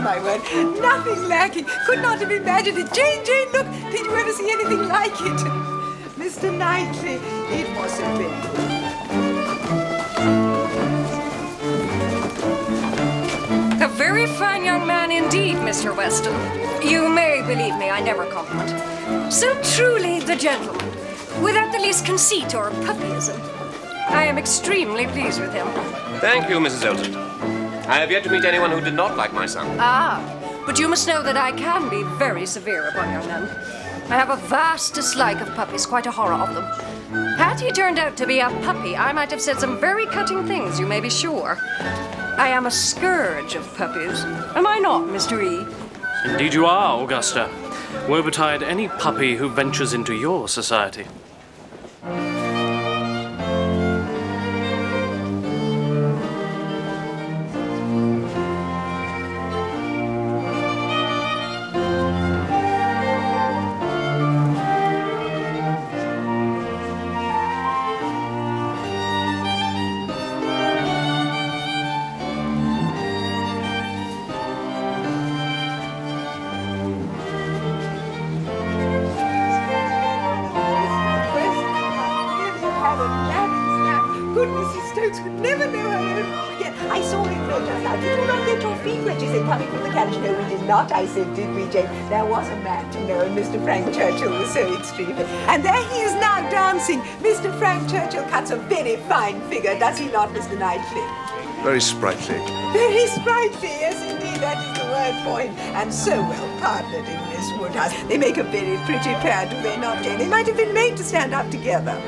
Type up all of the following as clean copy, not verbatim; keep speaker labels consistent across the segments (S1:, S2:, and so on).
S1: my word. Nothing lacking. Could not have imagined it. Jane, look. Did you ever see anything like it? Mr. Knightley, it was so very good.
S2: A very fine young man indeed, Mr. Weston. You may believe me, I never compliment. So truly the gentleman, without the least conceit or puppyism. I am extremely pleased with him.
S3: Thank you, Mrs. Elton. I have yet to meet anyone who did not like my son.
S2: Ah, but you must know that I can be very severe upon young men. I have a vast dislike of puppies, quite a horror of them. Had he turned out to be a puppy, I might have said some very cutting things, you may be sure. I am a scourge of puppies. Am I not, Mr. E?
S4: Indeed you are, Augusta. Woe betide any puppy who ventures into your society.
S1: Good Mrs. Stokes could never know her own wrong again. I saw him go just now. Did you not get your feet wet? She said, coming from the carriage. No, we did not. I said, did we, Jane? There was a man to know, and Mr. Frank Churchill was so extreme. And there he is now dancing. Mr. Frank Churchill cuts a very fine figure, does he not, Mr. Knightley?
S5: Very sprightly.
S1: Very sprightly, yes, indeed. That is the word for him. And so well partnered in Miss Woodhouse. They make a very pretty pair, do they not, Jane? They might have been made to stand up together.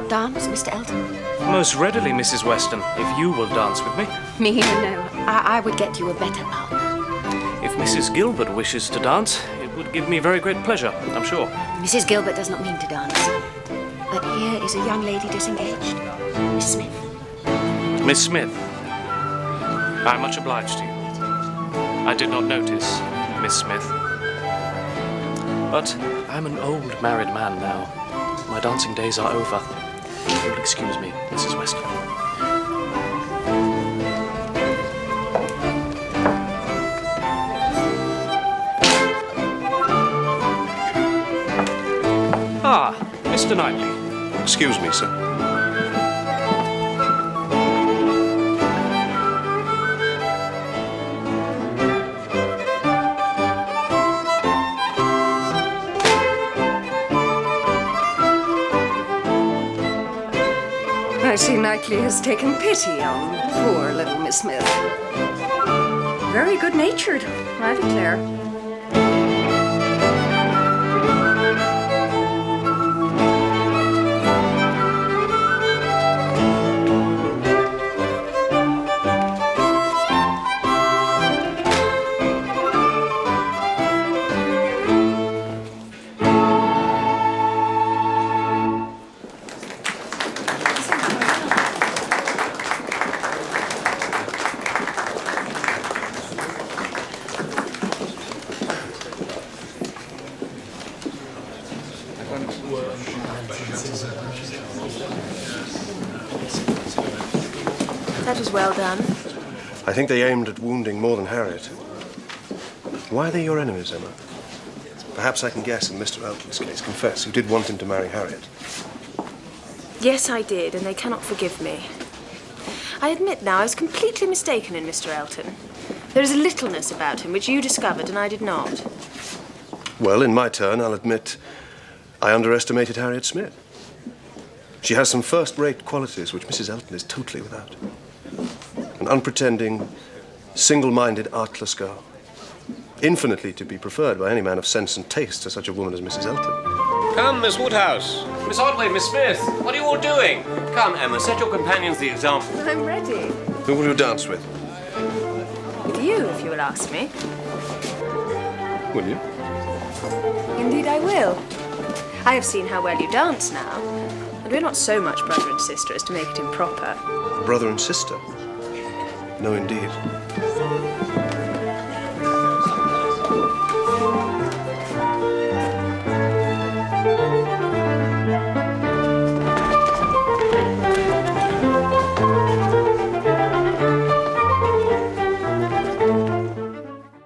S6: Dance, Mr. Elton?
S4: Most readily, Mrs. Weston, if you will dance with me.
S6: Me? No. I would get you a better partner.
S4: If Mrs. Gilbert wishes to dance, it would give me very great pleasure, I'm sure.
S6: Mrs. Gilbert does not mean to dance. But here is a young lady disengaged. Miss Smith.
S4: Miss Smith, I'm much obliged to you. I did not notice, Miss Smith. But I'm an old married man now. My dancing days are over. You will excuse me, Mrs. Weston. Ah, Mr. Knightley.
S5: Excuse me, sir.
S2: I see Knightley has taken pity on poor little Miss Smith. Very good-natured, I declare.
S6: That was well done.
S5: I think they aimed at wounding more than Harriet. Why are they your enemies, Emma? Perhaps I can guess in Mr. Elton's case. Confess, you did want him to marry Harriet.
S7: Yes, I did, and they cannot forgive me. I admit now I was completely mistaken in Mr. Elton. There is a littleness about him which you discovered and I did not.
S5: Well, in my turn, I'll admit I underestimated Harriet Smith. She has some first-rate qualities which Mrs. Elton is totally without. An unpretending, single-minded, artless girl. Infinitely to be preferred by any man of sense and taste to such a woman as Mrs. Elton.
S3: Come, Miss Woodhouse. Miss Otway, Miss Smith, what are you all doing? Come, Emma, set your companions the example.
S7: I'm ready.
S5: Who will you dance with?
S7: With you, if you will ask me.
S5: Will you?
S7: Indeed, I will. I have seen how well you dance now, and we're not so much brother and sister as to make it improper.
S5: Brother and sister? No, indeed.